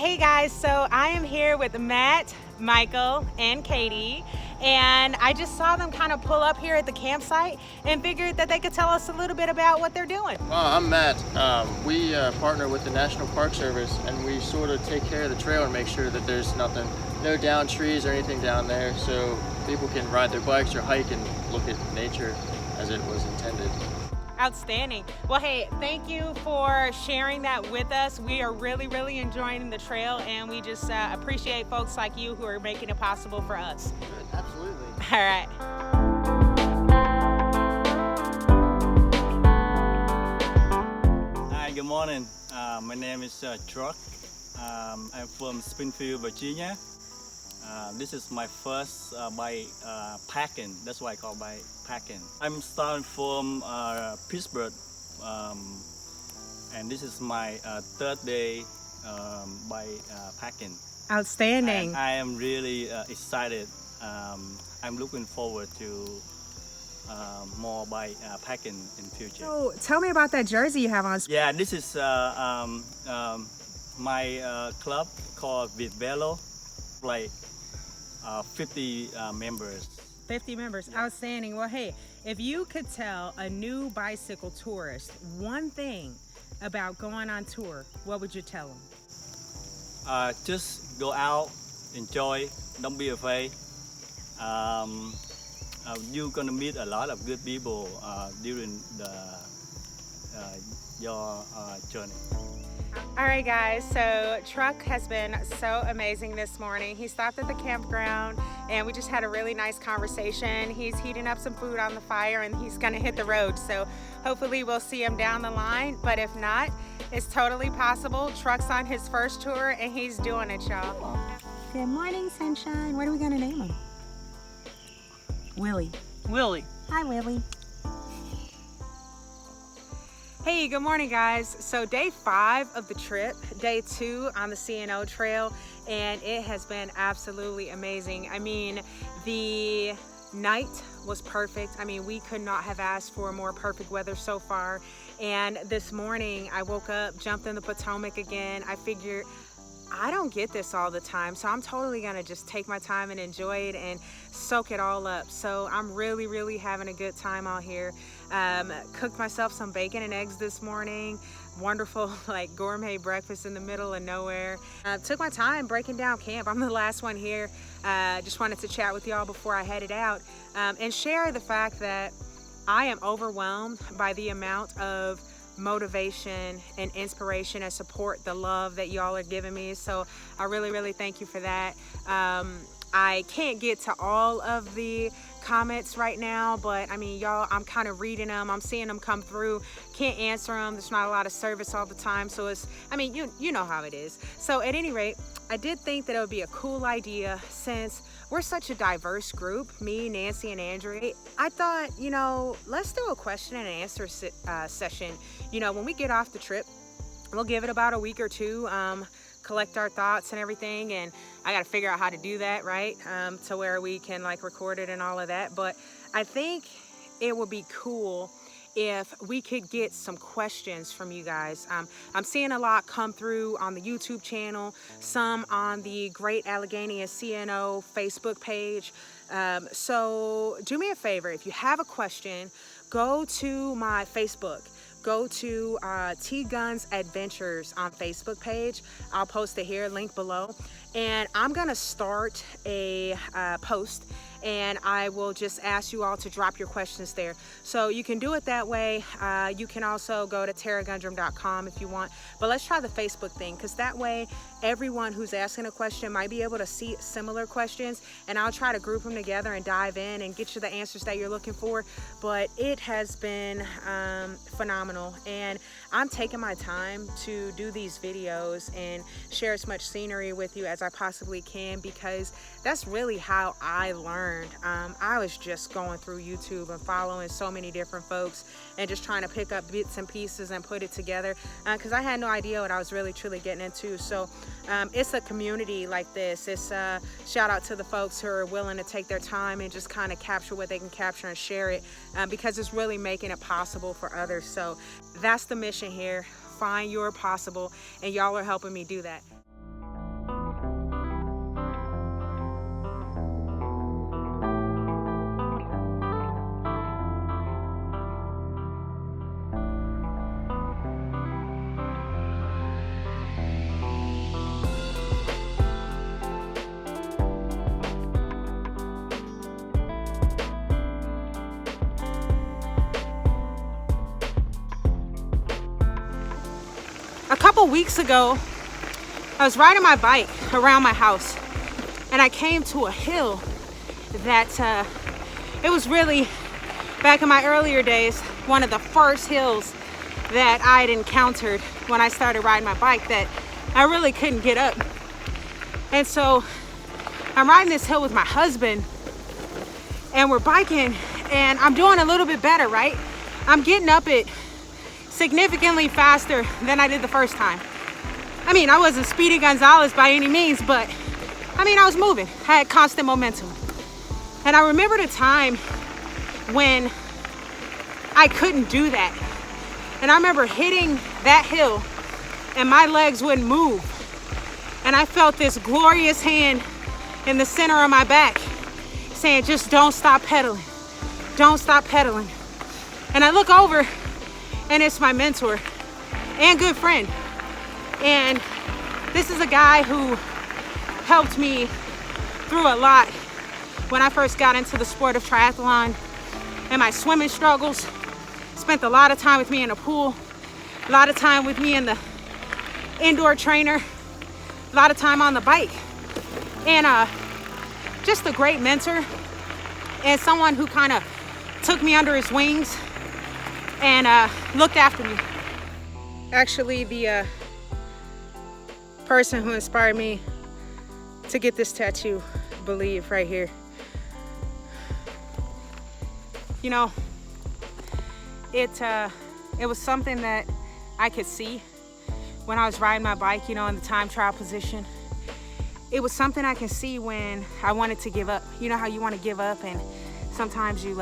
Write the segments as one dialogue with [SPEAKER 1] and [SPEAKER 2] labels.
[SPEAKER 1] Hey guys, so I am here with Matt, Michael, and Katie, and I just saw them kind of pull up here at the campsite and figured that they could tell us a little bit about what they're doing.
[SPEAKER 2] I'm Matt. We partner with the National Park Service, and we sort of take care of the trail and make sure that there's no down trees or anything down there, so people can ride their bikes or hike and look at nature as it was intended.
[SPEAKER 1] Outstanding. Well, hey, thank you for sharing that with us. We are really enjoying the trail, and we just appreciate folks like you who are making it possible for us.
[SPEAKER 2] Good, absolutely.
[SPEAKER 1] All right.
[SPEAKER 3] Hi, good morning. My name is Truk. I'm from Springfield, Virginia. This is my first bike packing. That's why I call bike packing. I'm starting from Pittsburgh, and this is my third day bike packing.
[SPEAKER 1] Outstanding.
[SPEAKER 3] And I am really excited. I'm looking forward to more bike packing in future.
[SPEAKER 1] So tell me about that jersey you have on.
[SPEAKER 3] Yeah, this is my club called VietVelo. Like 50 members.
[SPEAKER 1] 50 members. Yeah. Outstanding. Well, hey, if you could tell a new bicycle tourist one thing about going on tour, what would you tell them?
[SPEAKER 3] Just go out, enjoy, don't be afraid. You're gonna meet a lot of good people during your journey.
[SPEAKER 1] All right guys, so Truk has been so amazing this morning. He stopped at the campground and we just had a really nice conversation. He's heating up some food on the fire and he's gonna hit the road. So hopefully we'll see him down the line, but if not, it's totally possible. Truk's on his first tour and he's doing it, y'all.
[SPEAKER 4] Good morning, sunshine. What are we gonna name him? Willie.
[SPEAKER 1] Willie.
[SPEAKER 4] Hi, Willie.
[SPEAKER 1] Hey, good morning guys. So day 5 of the trip, day 2 on the C&O trail, and it has been absolutely amazing. I mean, the night was perfect. I mean, we could not have asked for more perfect weather so far. And this morning I woke up, jumped in the Potomac again. I figured I don't get this all the time, so I'm totally gonna just take my time and enjoy it and soak it all up. So I'm really having a good time out here. Cooked myself some bacon and eggs this morning. Wonderful, like gourmet breakfast in the middle of nowhere. Took my time breaking down camp. I'm the last one here. Just wanted to chat with y'all before I headed out and share the fact that I am overwhelmed by the amount of motivation and inspiration and support, the love that y'all are giving me. So I really thank you for that. I can't get to all of the comments right now, but I mean, y'all, I'm kind of reading them, I'm seeing them come through. Can't answer them, there's not a lot of service all the time, so it's, I mean, you know how it is. So at any rate, I did think that it would be a cool idea, since we're such a diverse group, me, Nancy, and Andrew. I thought, you know, let's do a question and answer session. You know, when we get off the trip, we'll give it about a week or two, collect our thoughts and everything, and I got to figure out how to do that, right? To where we can like record it and all of that. But I think it would be cool if we could get some questions from you guys. I'm seeing a lot come through on the YouTube channel, some on the Great Allegheny C&O Facebook page. So do me a favor, if you have a question, go to my Facebook. Go to TGun's Adventures on Facebook page. I'll post it here, link below. And I'm gonna start a post, and I will just ask you all to drop your questions there. So you can do it that way. You can also go to taragundrum.com if you want, but let's try the Facebook thing, because that way everyone who's asking a question might be able to see similar questions, and I'll try to group them together and dive in and get you the answers that you're looking for. But it has been phenomenal, and I'm taking my time to do these videos and share as much scenery with you as I possibly can, because that's really how I learned. I was just going through YouTube and following so many different folks and just trying to pick up bits and pieces and put it together, because I had no idea what I was really truly getting into. So it's a community like this. It's a shout out to the folks who are willing to take their time and just kind of capture what they can capture and share it, because it's really making it possible for others. So that's the mission here. Find your possible, and y'all are helping me do that. a couple weeks ago, I was riding my bike around my house and I came to a hill that it was really, back in my earlier days, one of the first hills that I'd encountered when I started riding my bike that I really couldn't get up. And so I'm riding this hill with my husband and we're biking and I'm doing a little bit better, right? I'm getting up it significantly faster than I did the first time. I mean, I wasn't Speedy Gonzalez by any means, but I mean, I was moving. I had constant momentum. And I remembered a time when I couldn't do that. And I remember hitting that hill and my legs wouldn't move. And I felt this glorious hand in the center of my back saying, just don't stop pedaling. Don't stop pedaling. And I look over and it's my mentor and good friend. And this is a guy who helped me through a lot when I first got into the sport of triathlon and my swimming struggles. Spent a lot of time with me in the pool, a lot of time with me in the indoor trainer, a lot of time on the bike. And just a great mentor and someone who kind of took me under his wings and looked after me. Actually, the person who inspired me to get this tattoo, believe, right here. You know, it was something that I could see when I was riding my bike, you know, in the time trial position. It was something I can see when I wanted to give up. You know how you want to give up and sometimes you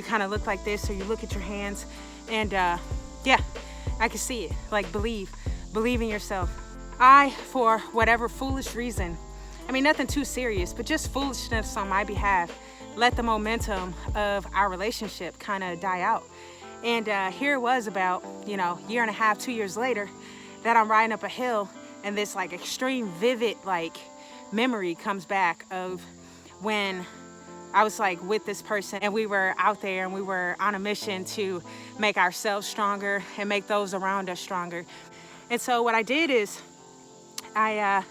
[SPEAKER 1] kind of look like this or you look at your hands and yeah, I can see it. Like, believe in yourself. I, for whatever foolish reason, I mean, nothing too serious, but just foolishness on my behalf, let the momentum of our relationship kind of die out. And here it was about, you know, year and a half, 2 years later, that I'm riding up a hill and this like extreme vivid like memory comes back of when I was like with this person and we were out there and we were on a mission to make ourselves stronger and make those around us stronger. And so what I did is I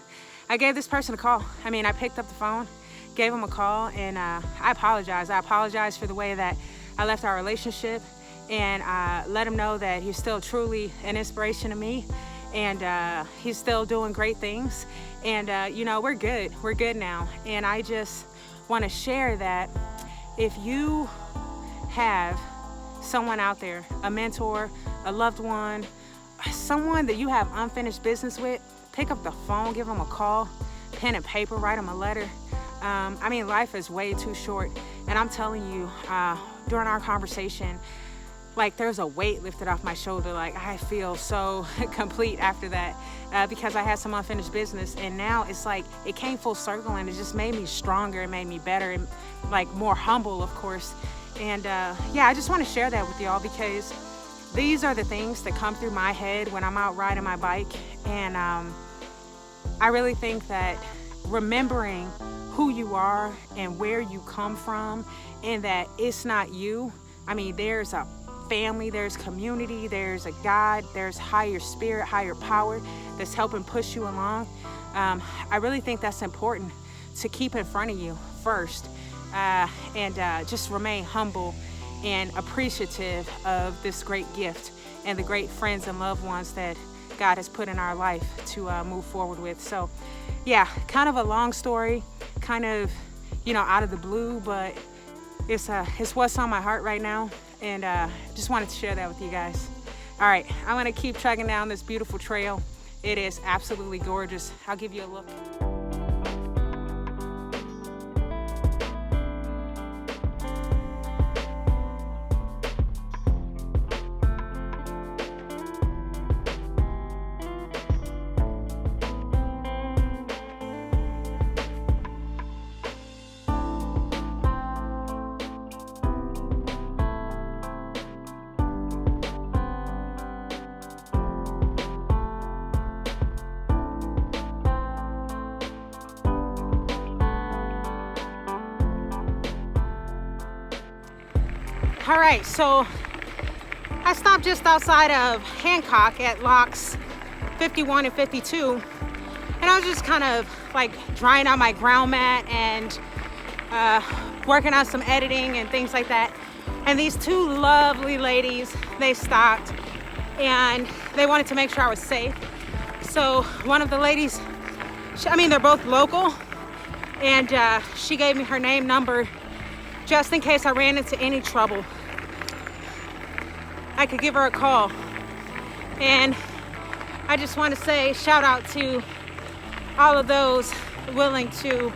[SPEAKER 1] gave this person a call. I mean, I picked up the phone, gave him a call, and I apologized. I apologized for the way that I left our relationship, and let him know that he's still truly an inspiration to me, and he's still doing great things. And you know, we're good now. And I just want to share that if you have someone out there, a mentor, a loved one, someone that you have unfinished business with, pick up the phone, give them a call, pen and paper, write them a letter. I mean, life is way too short. And I'm telling you, during our conversation, like there's a weight lifted off my shoulder. Like I feel so complete after that because I had some unfinished business. And now it's like it came full circle and it just made me stronger. It made me better and like more humble, of course. And yeah, I just want to share that with y'all because these are the things that come through my head when I'm out riding my bike. And I really think that remembering who you are and where you come from and that it's not you. I mean, there's a family, there's community, there's a God, there's higher spirit, higher power that's helping push you along. I really think that's important to keep in front of you first and just remain humble and appreciative of this great gift and the great friends and loved ones that God has put in our life to move forward with. So yeah, kind of a long story, kind of, you know, out of the blue, but it's what's on my heart right now. And just wanted to share that with you guys. All right, I'm gonna keep trekking down this beautiful trail. It is absolutely gorgeous. I'll give you a look. All right, so I stopped just outside of Hancock at Locks 51 and 52. And I was just kind of like drying out my ground mat and working on some editing and things like that. And these two lovely ladies, they stopped and they wanted to make sure I was safe. So one of the ladies, they're both local, and she gave me her name, number, just in case I ran into any trouble. I could give her a call. And I just want to say shout out to all of those willing to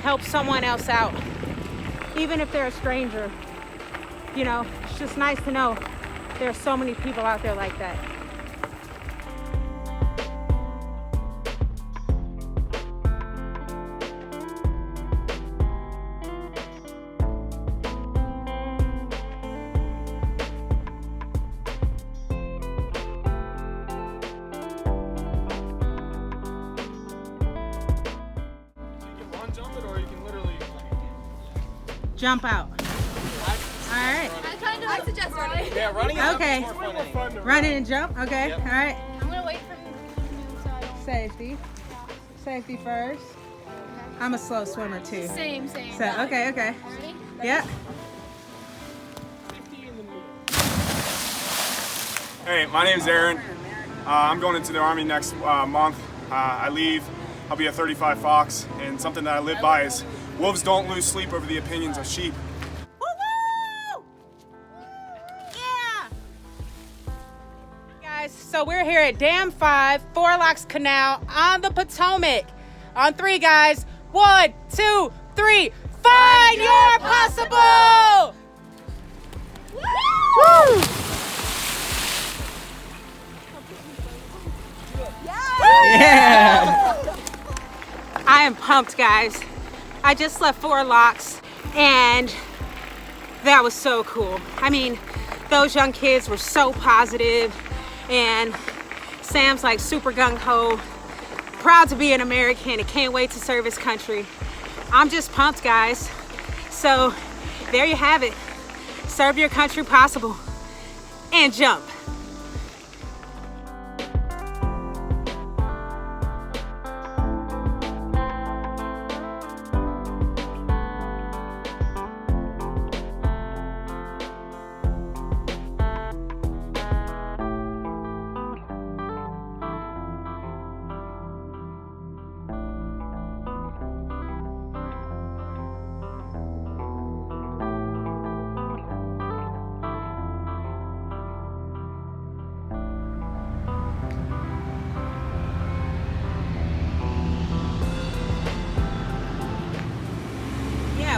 [SPEAKER 1] help someone else out, even if they're a stranger. You know, it's just nice to know there are so many people out there like that. Jump out. All right.
[SPEAKER 5] I suggest running.
[SPEAKER 2] Yeah, running is
[SPEAKER 1] Okay.
[SPEAKER 2] more fun.
[SPEAKER 1] Running and jump. Okay.
[SPEAKER 2] Yep.
[SPEAKER 1] All right.
[SPEAKER 5] I'm gonna wait for him to move so I don't.
[SPEAKER 1] Safety. Safety first. I'm a slow swimmer too.
[SPEAKER 5] Same.
[SPEAKER 1] So okay.
[SPEAKER 5] Ready?
[SPEAKER 1] Yeah.
[SPEAKER 6] Hey, my name's Aaron. I'm going into the Army next month. I leave. I'll be a 35 Fox, and something that I live by is wolves don't lose sleep over the opinions of sheep.
[SPEAKER 1] Woo-woo! Yeah! Guys, so we're here at Dam 5, Four Locks Canal on the Potomac. On 3, guys. 1, 2, 3. Find your possible! Woo! Yeah! I am pumped, guys. I just left Four Locks and that was so cool. I mean, those young kids were so positive, and Sam's like super gung-ho, proud to be an American and can't wait to serve his country. I'm just pumped, guys. So there you have it. Serve your country possible and jump.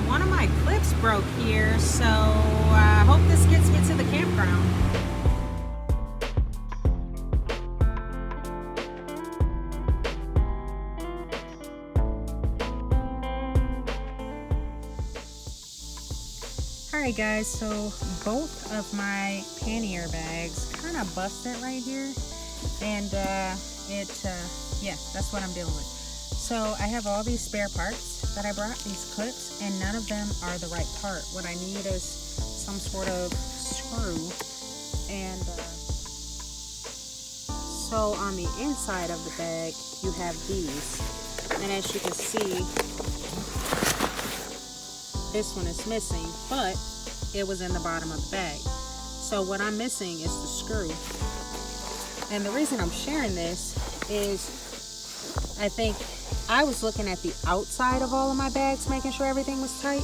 [SPEAKER 1] One of my clips broke here, so I hope this gets me to the campground. Alright guys, so both of my pannier bags kind of busted right here, and yeah, that's what I'm dealing with. So I have all these spare parts that I brought, these clips, and none of them are the right part. What I need is some sort of screw. And so on the inside of the bag, you have these. And as you can see, this one is missing, but it was in the bottom of the bag. So what I'm missing is the screw. And the reason I'm sharing this is I think I was looking at the outside of all of my bags, making sure everything was tight.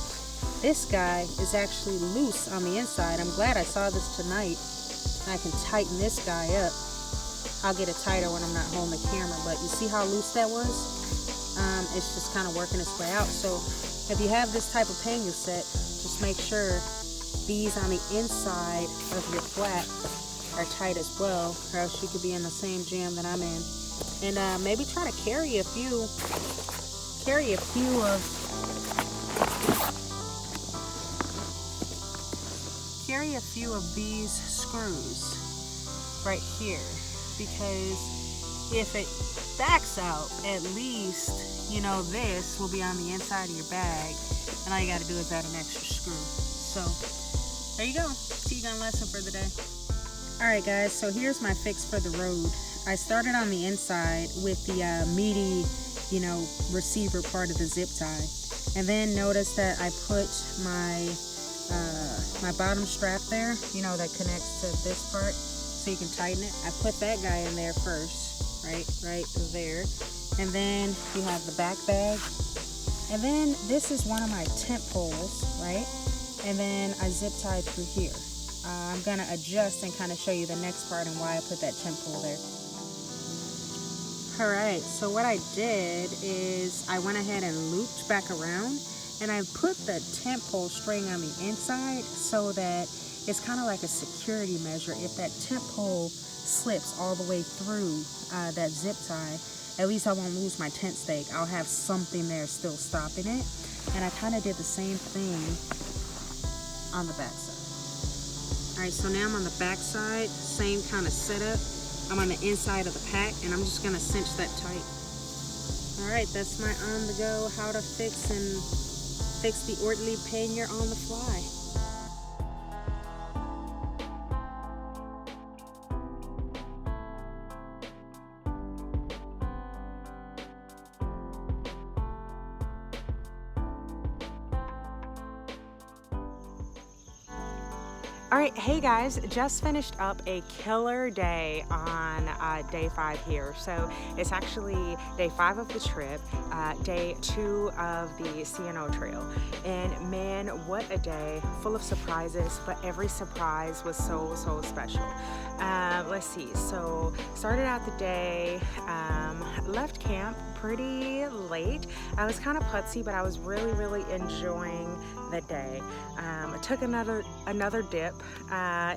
[SPEAKER 1] This guy is actually loose on the inside. I'm glad I saw this tonight. I can tighten this guy up. I'll get it tighter when I'm not holding the camera, but you see how loose that was? It's just kind of working its way out. So if you have this type of pannier set, just make sure these on the inside of your flap are tight as well, or else you could be in the same jam that I'm in. And maybe try to carry a few of these screws right here, because if it backs out, at least you know this will be on the inside of your bag, and all you got to do is add an extra screw. So there you go, TGun lesson for the day. Alright guys, so here's my fix for the road.
[SPEAKER 4] I started on the inside with the meaty, receiver part of the zip tie. And then notice that I put my bottom strap there, that connects to this part, so you can tighten it. I put that guy in there first, right there. And then you have the back bag. And then this is one of my tent poles, right? And then I zip tied through here. I'm gonna adjust and kind of show you the next part and why I put that tent pole there. All right, so what I did is I went ahead and looped back around, and I put the tent pole string on the inside so that it's kind of like a security measure. If that tent pole slips all the way through that zip tie, at least I won't lose my tent stake. I'll have something there still stopping it. And I kind of did the same thing on the back side. All right, so now I'm on the back side, same kind of setup. I'm on the inside of the pack, and I'm just gonna cinch that tight. All right, that's my on the go how to fix the orderly pannier on the fly.
[SPEAKER 1] All right, hey guys, just finished up a killer day on day 5 here. So it's actually day 5 of the trip, day 2 of the CNO trail. And man, what a day, full of surprises, but every surprise was so special. Let's see, so started out the day, left camp pretty late. I was kind of putsy, but I was really enjoying the day. I took another dip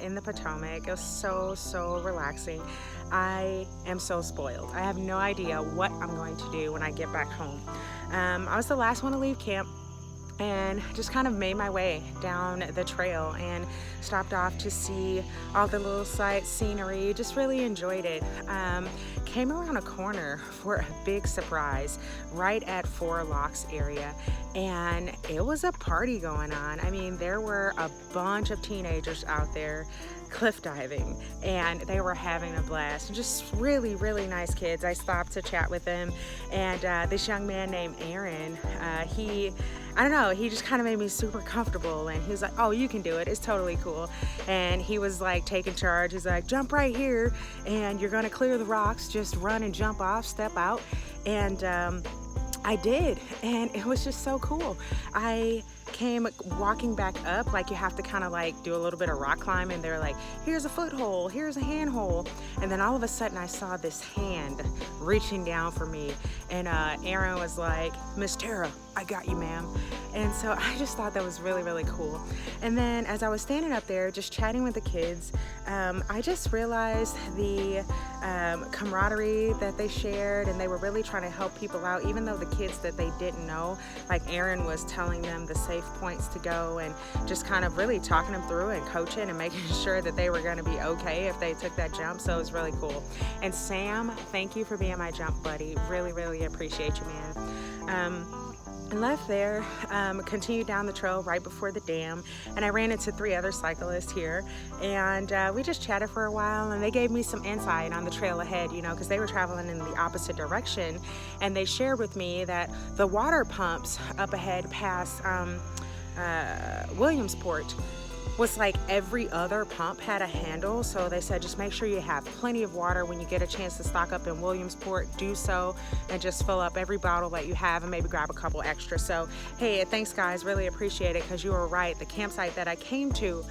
[SPEAKER 1] in the Potomac. It was so relaxing. I am so spoiled. I have no idea what I'm going to do when I get back home. I was the last one to leave camp, and just kind of made my way down the trail and stopped off to see all the little sights, scenery, just really enjoyed it. Came around a corner for a big surprise right at Four Locks area, and it was a party going on. I mean, there were a bunch of teenagers out there cliff diving, and they were having a blast. Just really nice kids. I stopped to chat with them, and this young man named Aaron, I don't know, he just kind of made me super comfortable, and he was like, oh, you can do it, it's totally cool. And he was like taking charge. He's like, jump right here and you're gonna clear the rocks, just run and jump off, step out. And I did, and it was just so cool. I came walking back up, like you have to kind of like do a little bit of rock climbing. They're like, here's a foothold, here's a handhold. And then all of a sudden I saw this hand reaching down for me, and Aaron was like, Miss Tara, I got you, ma'am. And so I just thought that was really cool. And then as I was standing up there just chatting with the kids, I just realized the camaraderie that they shared, and they were really trying to help people out, even though the kids that they didn't know, like Aaron was telling them the safe points to go, and just kind of really talking them through and coaching and making sure that they were going to be okay if they took that jump. So it was really cool. And Sam, thank you for being my jump buddy. Really appreciate you, man. And left there, continued down the trail right before the dam, and I ran into 3 other cyclists here, and we just chatted for a while, and they gave me some insight on the trail ahead, because they were traveling in the opposite direction, and they shared with me that the water pumps up ahead past Williamsport was like every other pump had a handle. So they said, just make sure you have plenty of water. When you get a chance to stock up in Williamsport, do so, and just fill up every bottle that you have, and maybe grab a couple extra. So hey, thanks guys, really appreciate it, because you were right. The campsite that I came to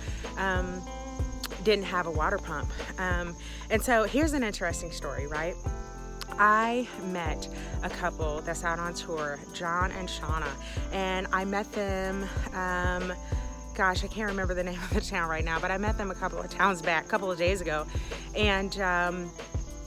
[SPEAKER 1] didn't have a water pump. And so here's an interesting story, right? I met a couple that's out on tour, John and Shauna, and I met them, gosh, I can't remember the name of the town right now, but I met them a couple of days ago, and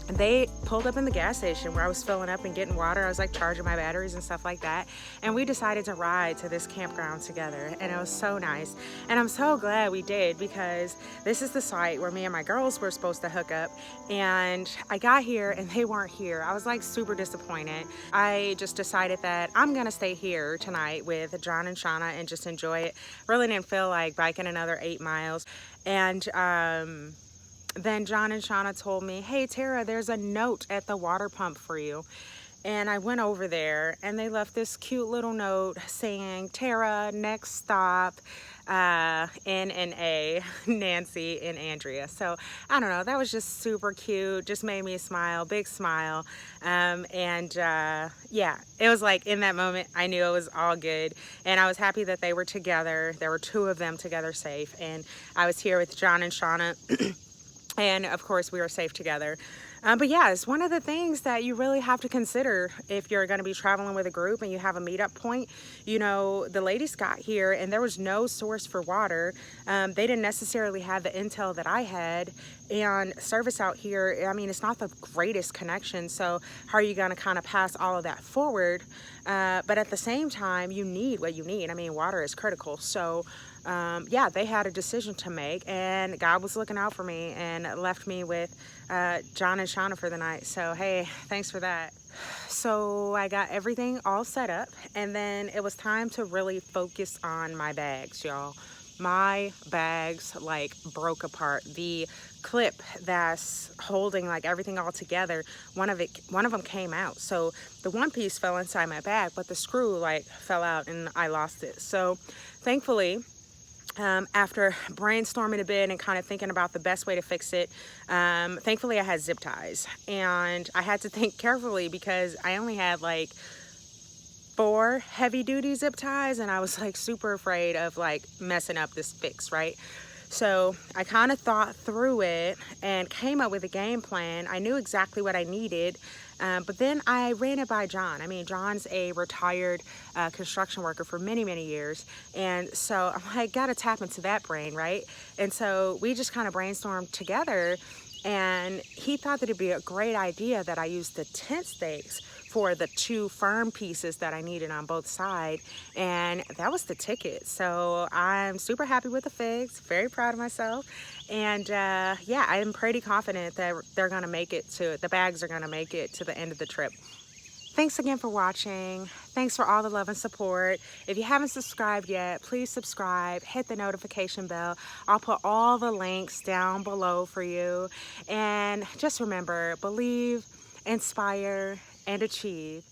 [SPEAKER 1] they pulled up in the gas station where I was filling up and getting water. I was like charging my batteries and stuff like that, and we decided to ride to this campground together, and it was so nice. And I'm so glad we did, because this is the site where me and my girls were supposed to hook up, and I got here and they weren't here. I was like super disappointed. I just decided that I'm gonna stay here tonight with John and Shauna and just enjoy it. Really didn't feel like biking another 8 miles. And then John and Shauna told me, hey Tara, there's a note at the water pump for you. And I went over there and they left this cute little note saying, Tara, next stop, NNA, Nancy and Andrea. So I don't know, that was just super cute, just made me smile, big smile. Yeah, it was like in that moment, I knew it was all good. And I was happy that they were together. There were two of them together safe. And I was here with John and Shauna. And of course we were safe together. But yeah, it's one of the things that you really have to consider if you're going to be traveling with a group and you have a meetup point. You know, the ladies got here and there was no source for water. They didn't necessarily have the intel that I had, and service out here, I mean, it's not the greatest connection. So how are you going to kind of pass all of that forward? But at the same time, you need what you need. I mean, water is critical. So yeah, they had a decision to make, and God was looking out for me and left me with John and Shauna for the night. So hey, thanks for that. So I got everything all set up, and then it was time to really focus on my bags, y'all. My bags like broke apart. The clip that's holding like everything all together, one of them came out. So the one piece fell inside my bag, but the screw like fell out and I lost it. So thankfully, after brainstorming a bit and kind of thinking about the best way to fix it, thankfully I had zip ties, and I had to think carefully because I only had like 4 heavy duty zip ties, and I was like super afraid of like messing up this fix, right? So I kind of thought through it and came up with a game plan. I knew exactly what I needed, but then I ran it by John. I mean, John's a retired construction worker for many, many years. And so I'm like, gotta tap into that brain, right? And so we just kind of brainstormed together, and he thought that it'd be a great idea that I use the tent stakes for the 2 firm pieces that I needed on both sides, and that was the ticket. So I'm super happy with the fix, very proud of myself, and yeah, I'm pretty confident that they're gonna make it to, the bags are gonna make it to the end of the trip. Thanks again for watching. Thanks for all the love and support. If you haven't subscribed yet, please subscribe, hit the notification bell. I'll put all the links down below for you. And just remember, believe, inspire, and achieve.